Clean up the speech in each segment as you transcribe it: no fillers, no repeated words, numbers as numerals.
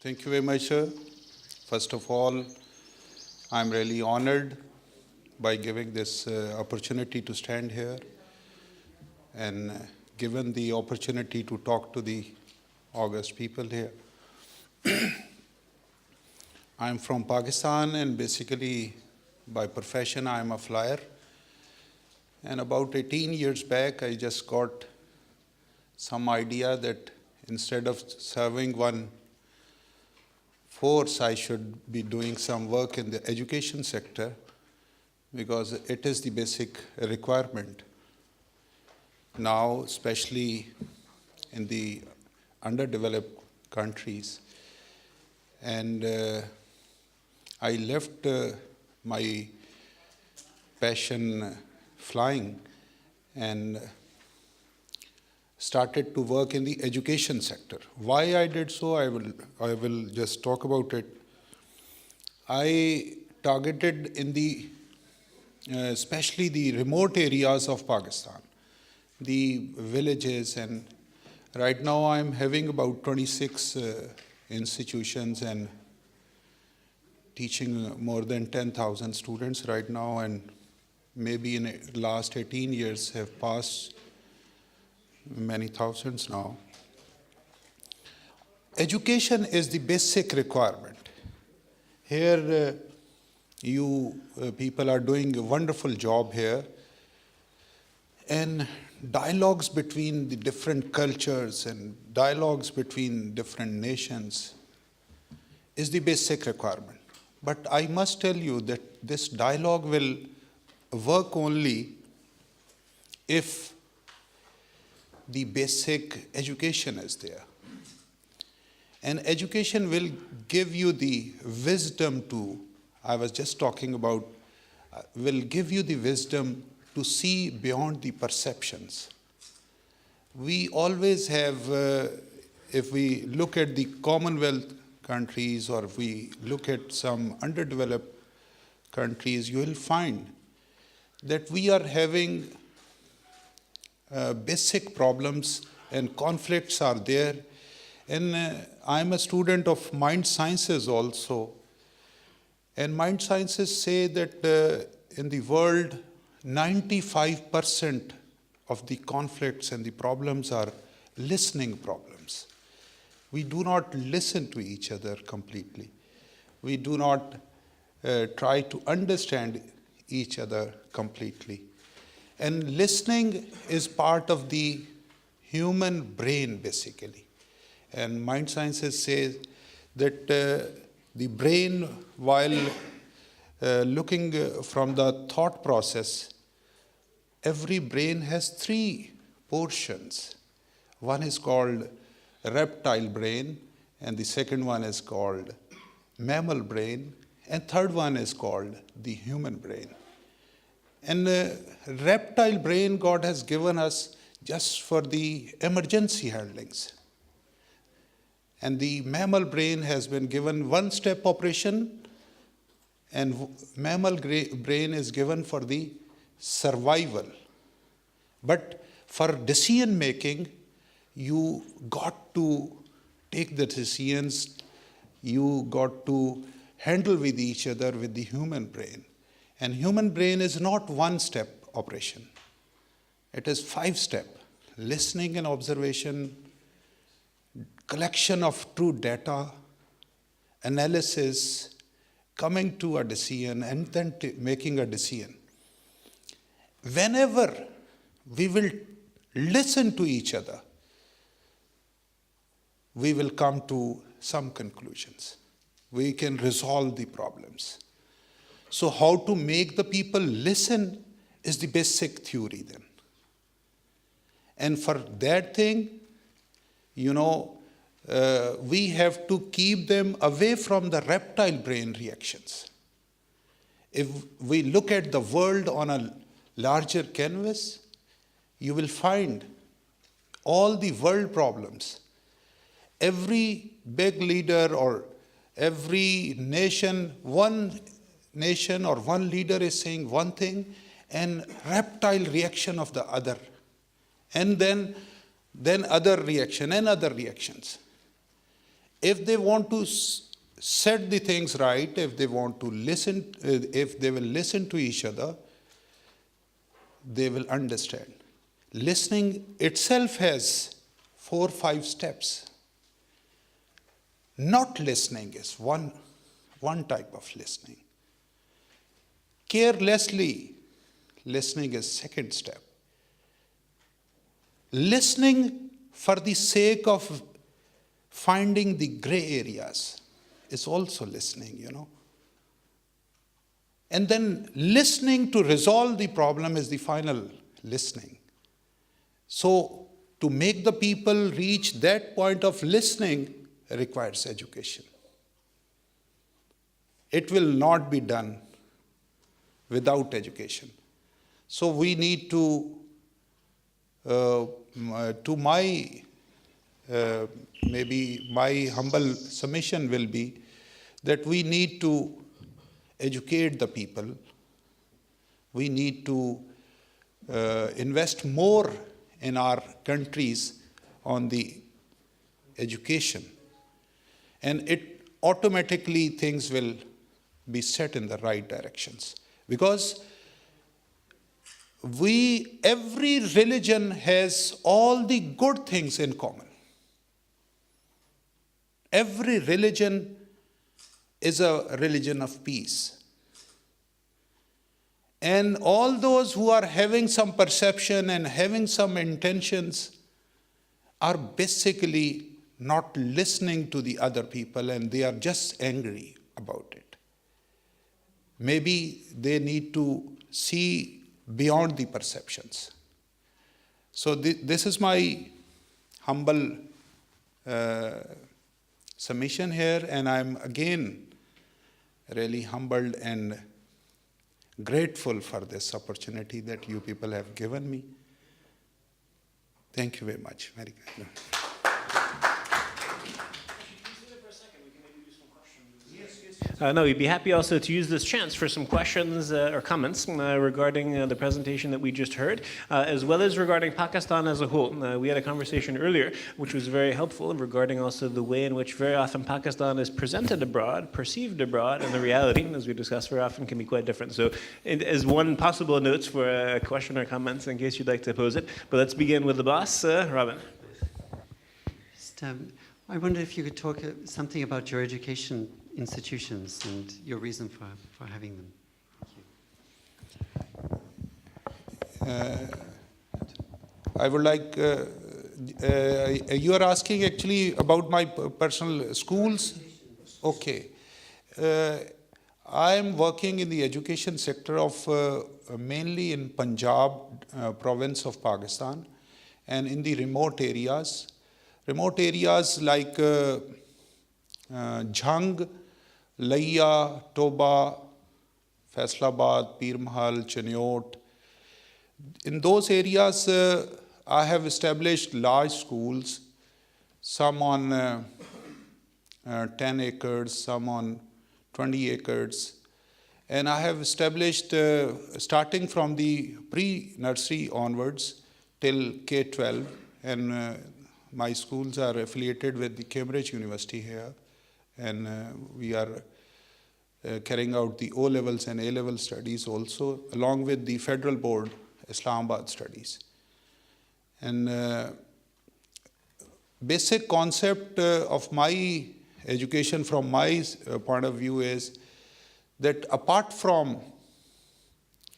Thank you very much, sir. First of all, I'm really honored by giving this opportunity to stand here and given the opportunity to talk to the august people here. I'm from Pakistan and basically by profession I'm a flyer. And about 18 years back, I just got some idea that instead of serving one force, I should be doing some work in the education sector because it is the basic requirement now, especially in the underdeveloped countries. And I left my passion flying and started to work in the education sector. Why I did so, I will just talk about it. I targeted in the, especially the remote areas of Pakistan, the villages, and right now I'm having about 26 institutions and teaching more than 10,000 students right now, and maybe in the last 18 years have passed many thousands now. Education is the basic requirement. Here you people are doing a wonderful job here, and dialogues between the different cultures and dialogues between different nations is the basic requirement. But I must tell you that this dialogue will work only if the basic education is there. And education will give you the wisdom to, I was just talking about, will give you the wisdom to see beyond the perceptions. We always have, if we look at the Commonwealth countries or if we look at some underdeveloped countries, you will find that we are having basic problems and conflicts are there. And I'm a student of mind sciences also. And mind sciences say that in the world, 95% of the conflicts and the problems are listening problems. We do not listen to each other completely. We do not try to understand each other completely. And listening is part of the human brain, basically. And mind sciences say that the brain, while looking from the thought process, every brain has three portions. One is called reptile brain, and the second one is called mammal brain, and third one is called the human brain. And reptile brain God has given us just for the emergency handlings. And the mammal brain has been given one-step operation, and mammal brain is given for the survival. But for decision making, you got to take the decisions, you got to handle with each other with the human brain. And human brain is not one-step operation. It is 5-step: listening and observation, collection of true data, analysis, coming to a decision, and then making a decision. Whenever we will listen to each other, we will come to some conclusions. We can resolve the problems. So how to make the people listen is the basic theory then. And for that thing, we have to keep them away from the reptile brain reactions. If we look at the world on a larger canvas, you will find all the world problems. Every big leader or every nation, one nation or one leader is saying one thing, and reptile reaction of the other. And then other reaction and other reactions. If they want to set the things right, if they want to listen, if they will listen to each other, they will understand. Listening itself has 4 or 5 steps. Not listening is one type of listening. Carelessly listening is second step. Listening for the sake of finding the gray areas is also listening, you know. And then listening to resolve the problem is the final listening. So to make the people reach that point of listening requires education. It will not be done without education. So we need to maybe my humble submission will be that we need to educate the people. We need to invest more in our countries on the education. And it automatically things will be set in the right directions. Because every religion has all the good things in common. Every religion is a religion of peace. And all those who are having some perception and having some intentions are basically not listening to the other people, and they are just angry about it. Maybe they need to see beyond the perceptions. So this is my humble submission here, and I'm again really humbled and grateful for this opportunity that you people have given me. Thank you very much. Very good. No, we'd be happy also to use this chance for some questions or comments regarding the presentation that we just heard, as well as regarding Pakistan as a whole. We had a conversation earlier, which was very helpful regarding also the way in which very often Pakistan is presented abroad, perceived abroad, and the reality, as we discussed very often, can be quite different. So as one possible note for a question or comments in case you'd like to pose it. But let's begin with the boss, Robin. I wonder if you could talk something about your education institutions and your reason for having them. Thank you. I would like, you are asking actually about my personal schools? Okay. I am working in the education sector of mainly in Punjab province of Pakistan, and in the remote areas like Jhang, Laiya, Toba, Faisalabad, Pir Mahal, Chaniot. In those areas, I have established large schools, some on 10 acres, some on 20 acres. And I have established, starting from the pre-nursery onwards till K-12, and my schools are affiliated with the Cambridge University here. And we are carrying out the O-levels and A-level studies also, along with the Federal Board Islamabad studies. And basic concept of my education from my point of view is that apart from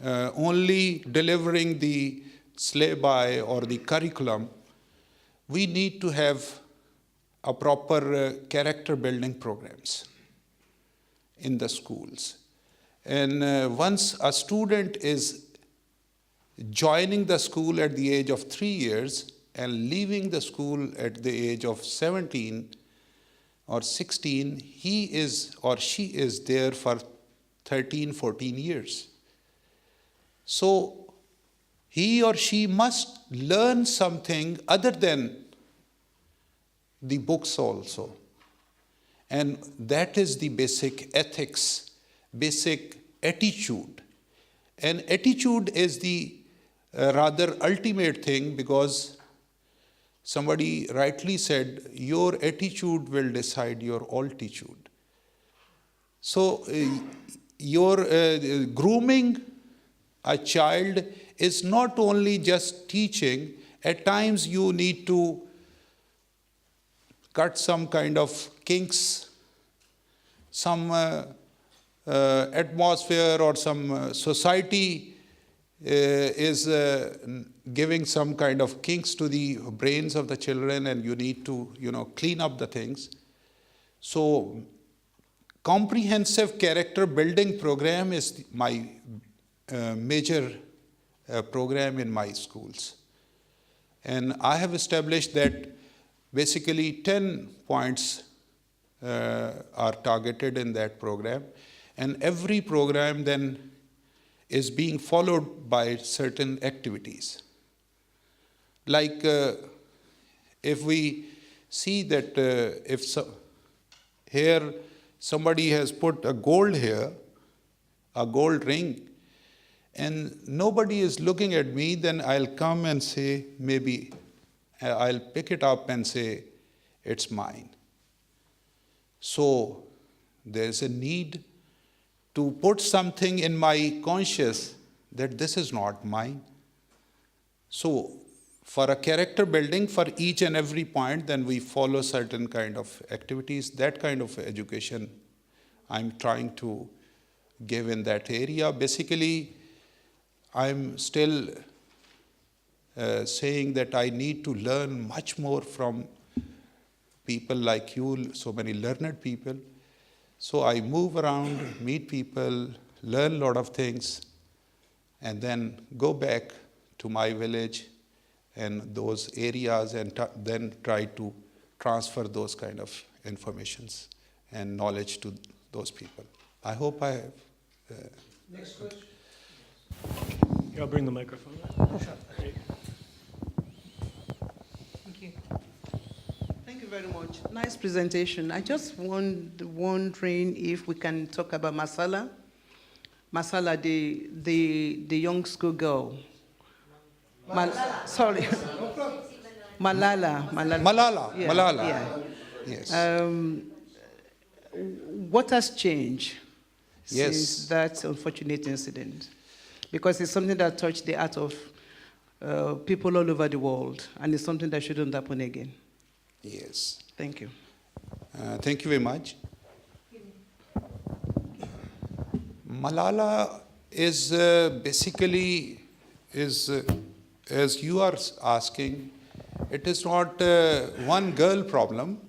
only delivering the syllabi or the curriculum, we need to have a proper character building programs in the schools. And once a student is joining the school at the age of 3 years and leaving the school at the age of 17 or 16, he is or she is there for 13, 14 years. So he or she must learn something other than the books also. And that is the basic ethics, basic attitude. And attitude is the rather ultimate thing, because Somebody rightly said, your attitude will decide your altitude. So your grooming a child is not only just teaching. At times you need to cut some kind of kinks, some atmosphere or some society is giving some kind of kinks to the brains of the children, and you need to, clean up the things. So comprehensive character building program is my major program in my schools. And I have established that basically 10 points are targeted in that program. And every program then is being followed by certain activities. Like if we see that here somebody has put a gold here, a gold ring, and nobody is looking at me, then I'll come and say, maybe I'll pick it up and say, it's mine. So there's a need to put something in my conscious that this is not mine. So for a character building, for each and every point, then we follow certain kind of activities. That kind of education I'm trying to give in that area. Basically, I'm still saying that I need to learn much more from people like you, so many learned people. So I move around, meet people, learn a lot of things, and then go back to my village and those areas, and then try to transfer those kind of informations and knowledge to those people. I hope I have. Next question. I'll bring the microphone. Thank you. Thank you very much. Nice presentation. I just wondering if we can talk about Masala. Masala, the young school girl. Sorry. Malala. Yeah, Malala. Yeah. Yes. What has changed Yes. since that unfortunate incident? Because it's something that touched the heart of people all over the world, and it's something that shouldn't happen again. Yes. Thank you. Thank you very much. Malala is basically, as you are asking, it is not one girl problem.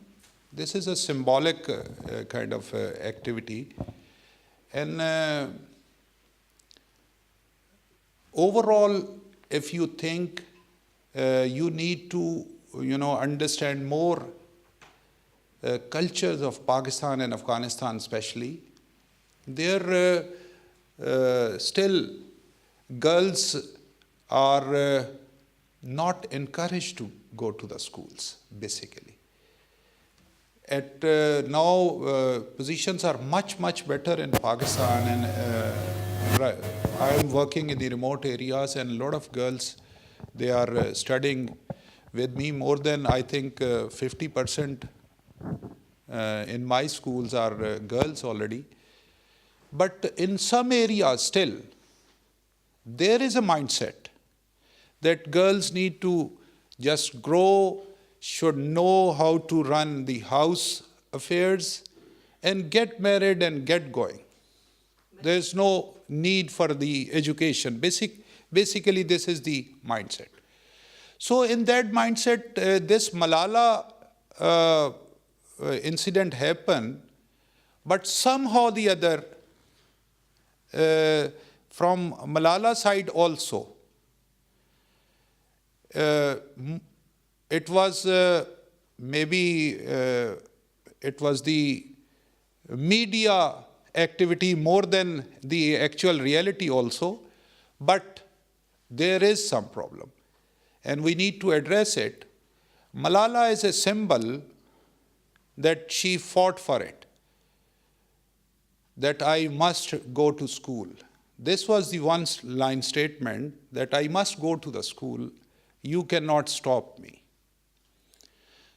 This is a symbolic kind of activity. And overall, if you think you need to, understand more cultures of Pakistan and Afghanistan especially, there still girls are not encouraged to go to the schools, basically. At now, positions are much, much better in Pakistan, and I am working in the remote areas, and a lot of girls, they are studying with me. More than, I think, 50% in my schools are girls already. But in some areas still, there is a mindset that girls need to just grow, should know how to run the house affairs, and get married and get going. There is no need for the education. Basically, this is the mindset. So in that mindset, this Malala incident happened, but somehow the other, from Malala side also, it was maybe it was the media activity more than the actual reality also, but there is some problem, and we need to address it. Malala is a symbol that she fought for it, that I must go to school. This was the one-line statement, that I must go to the school. You cannot stop me.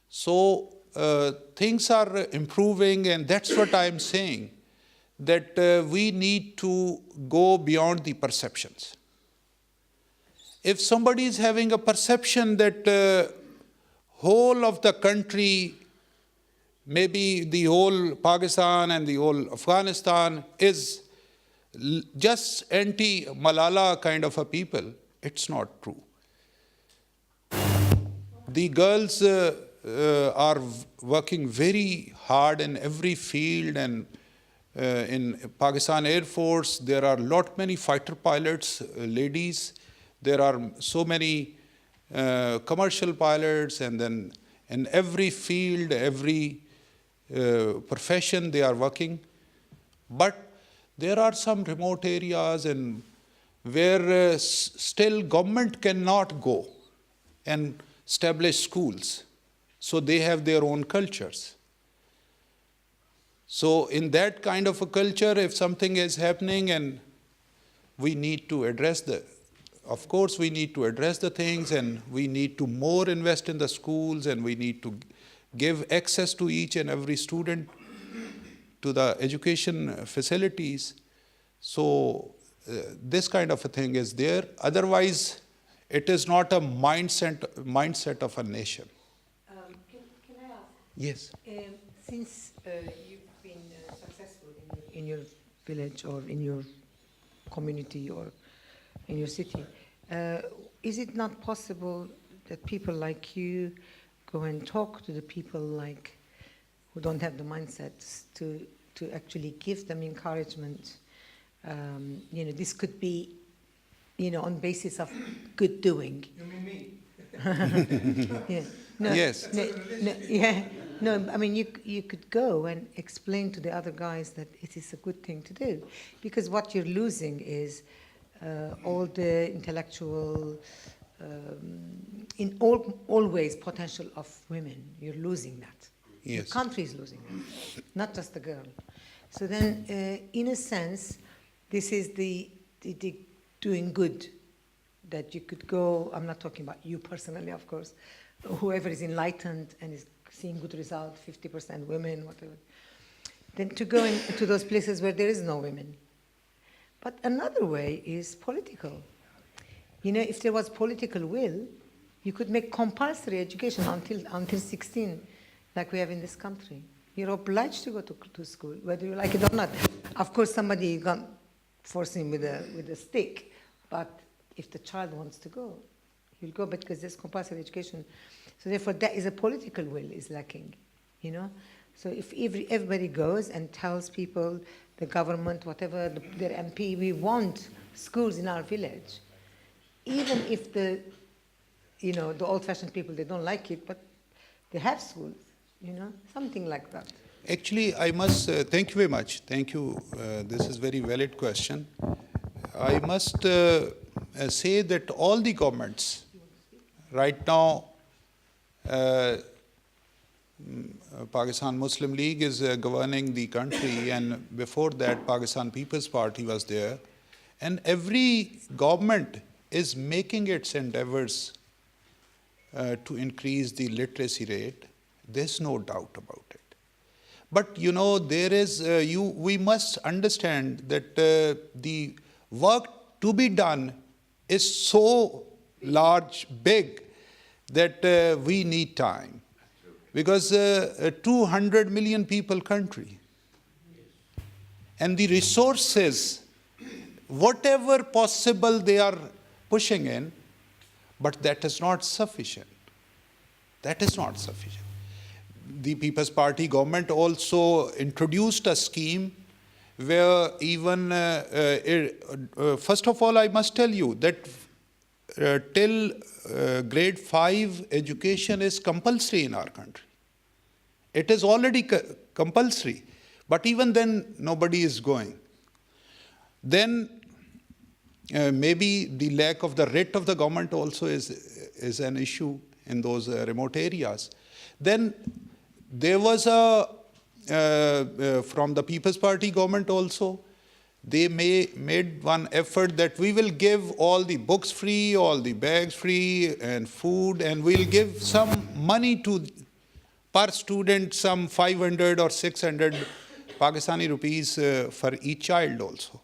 So things are improving, and that's what I'm saying, that we need to go beyond the perceptions. If somebody is having a perception that whole of the country, maybe the whole Pakistan and the whole Afghanistan is just anti-Malala kind of a people, it's not true. The girls are working very hard in every field, and in Pakistan Air Force, there are many fighter pilots, ladies. There are so many commercial pilots, and then in every field, every profession they are working. But there are some remote areas and where still government cannot go and establish schools. So they have their own cultures. So in that kind of a culture, if something is happening, and we need to address of course we need to address the things, and we need to more invest in the schools, and we need to give access to each and every student to the education facilities. So this kind of a thing is there. Otherwise, it is not a mindset of a nation. Can I ask? Yes. Since you've been successful in your village or in your community or in your city, is it not possible that people like you go and talk to the people who don't have the mindsets to actually give them encouragement? This could be, on basis of good doing. You mean me? Yeah. No, Yes. No, I mean, you could go and explain to the other guys that it is a good thing to do, because what you're losing is all the intellectual, in all ways, potential of women. You're losing that. Yes. The country is losing that, not just the girl. So then, in a sense, this is the doing good, that you could go. I'm not talking about you personally, of course. Whoever is enlightened and is seeing good results, 50% women, whatever. Then to go into those places where there is no women. But another way is political. If there was political will, you could make compulsory education until 16, like we have in this country. You're obliged to go to school, whether you like it or not. Of course, somebody can't force him with a stick, but if the child wants to go, he'll go, because there's compulsory education. So therefore, that is a political will is lacking, So if everybody goes and tells people, the government, whatever, their MP, we want schools in our village, even if the old-fashioned people, they don't like it, but they have schools, something like that. Actually, I must, thank you very much. Thank you. This is a very valid question. I must say that all the governments right now, Pakistan Muslim League is governing the country, and before that Pakistan People's Party was there, and every government is making its endeavors to increase the literacy rate. There's no doubt about it. But there is we must understand that the work to be done is so large, big, that we need time. Because 200 million people country. And the resources, whatever possible they are pushing in, but that is not sufficient. That is not sufficient. The People's Party government also introduced a scheme where even, first of all, I must tell you that till grade 5 education is compulsory in our country. It is already compulsory, but even then nobody is going. Then maybe the lack of the writ of the government also is an issue in those remote areas. Then there was from the People's Party government also, they made one effort that we will give all the books free, all the bags free, and food, and we'll give some money to per student some 500 or 600 Pakistani rupees for each child also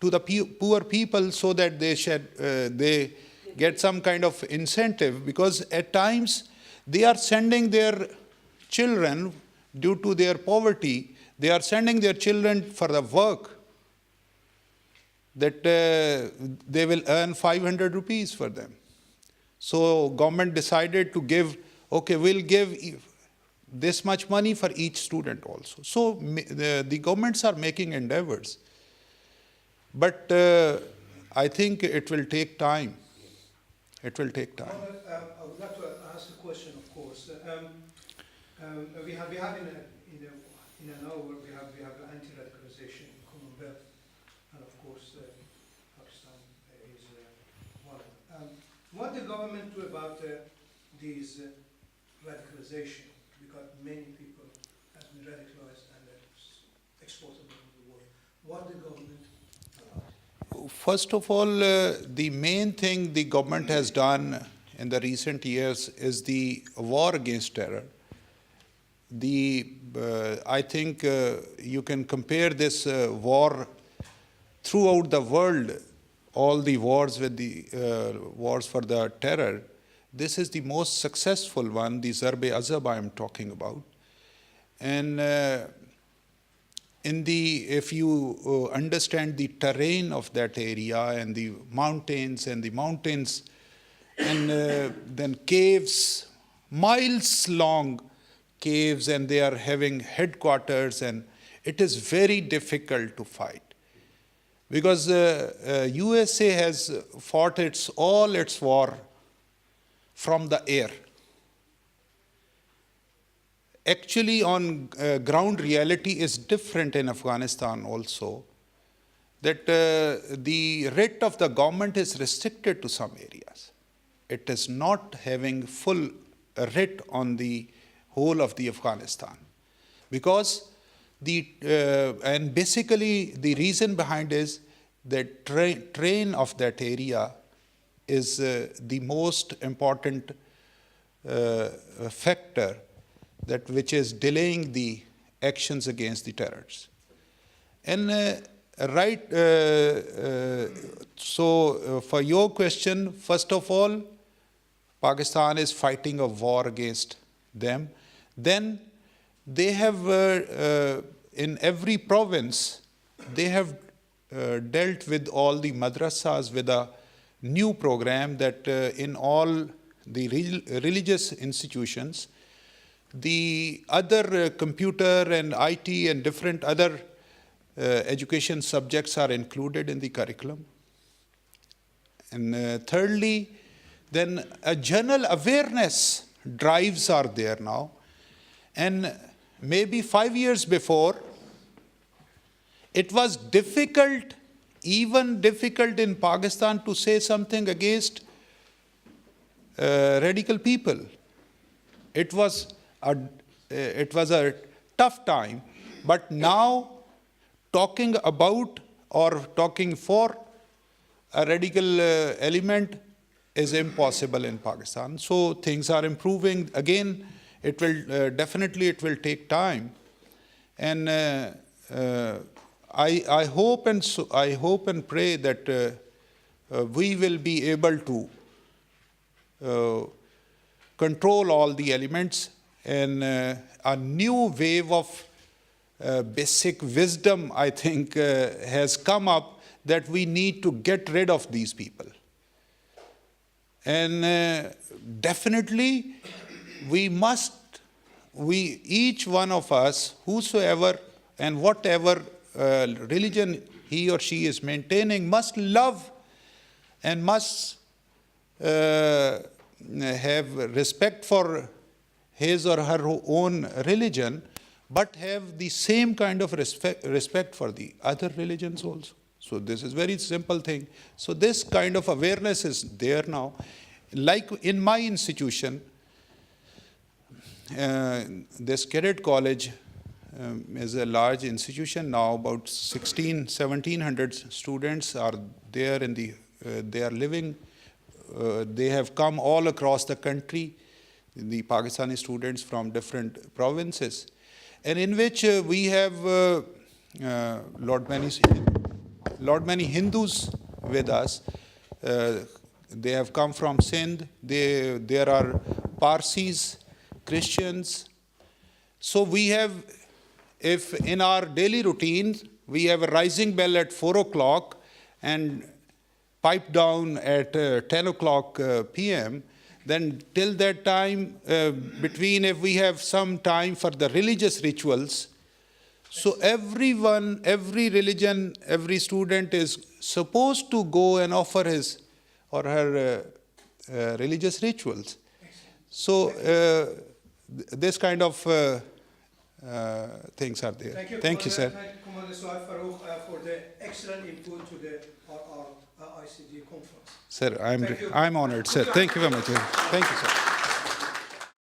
to the poor people, so that they get some kind of incentive, because at times they are sending their children, due to their poverty, they are sending their children for the work that they will earn 500 rupees for them. So government decided to give, okay, we'll give this much money for each student also. So the governments are making endeavors. But I think it will take time. It will take time. I would like to ask a question, of course. We have in an hour, we have anti-radicalization in Commonwealth, and of course, Pakistan is one of them. What the government do about these radicalization? Because many people have been radicalized and exported around the world. What the government do about it? First of all, the main thing the government has done in the recent years is the war against terror. I think you can compare this war throughout the world, all the wars with the wars for the terror. This is the most successful one, the Zarb-e-Azab I am talking about. And if you understand the terrain of that area and the mountains and then caves, miles long caves, and they are having headquarters, and it is very difficult to fight. Because USA has fought all its war from the air. Actually, on ground reality is different in Afghanistan also, that the writ of the government is restricted to some areas. It is not having full writ on the whole of the Afghanistan. Because and basically the reason behind is that terrain of that area is the most important factor which is delaying the actions against the terrorists. And so for your question, first of all, Pakistan is fighting a war against them. Then they have, in every province, they have dealt with all the madrasas with a new program that in all the religious institutions, the other computer and IT and different other education subjects are included in the curriculum. And thirdly, then a general awareness drives are there now. And maybe 5 years before, it was difficult, even difficult in Pakistan to say something against radical people. It was a tough time, but now talking about or talking for a radical element is impossible in Pakistan. So things are improving. Again, it will definitely take time, and I hope and pray that we will be able to control all the elements, and a new wave of basic wisdom, I think, has come up that we need to get rid of these people. And definitely, each one of us, whosoever and whatever religion he or she is maintaining, must love and must have respect for his or her own religion, but have the same kind of respect for the other religions also. So this is very simple thing. So this kind of awareness is there now. Like in my institution, this cadet college is a large institution now. About 1,700 students are there they are living. They have come all across the country. the Pakistani students from different provinces, and in which we have lot many Hindus with us. They have come from Sindh. There are Parsis, Christians. So we have, if in our daily routine, we have a rising bell at 4 o'clock and pipe down at 10 o'clock p.m., then till that time, between if we have some time for the religious rituals, so everyone, every religion, every student is supposed to go and offer his or her religious rituals. So this kind of things are there. Thank you, sir. Thank you, Commander Suhaib Farooq, for the excellent input to our ICD conference. Sir, I'm honored, sir. Thank you very much. Thank you, sir.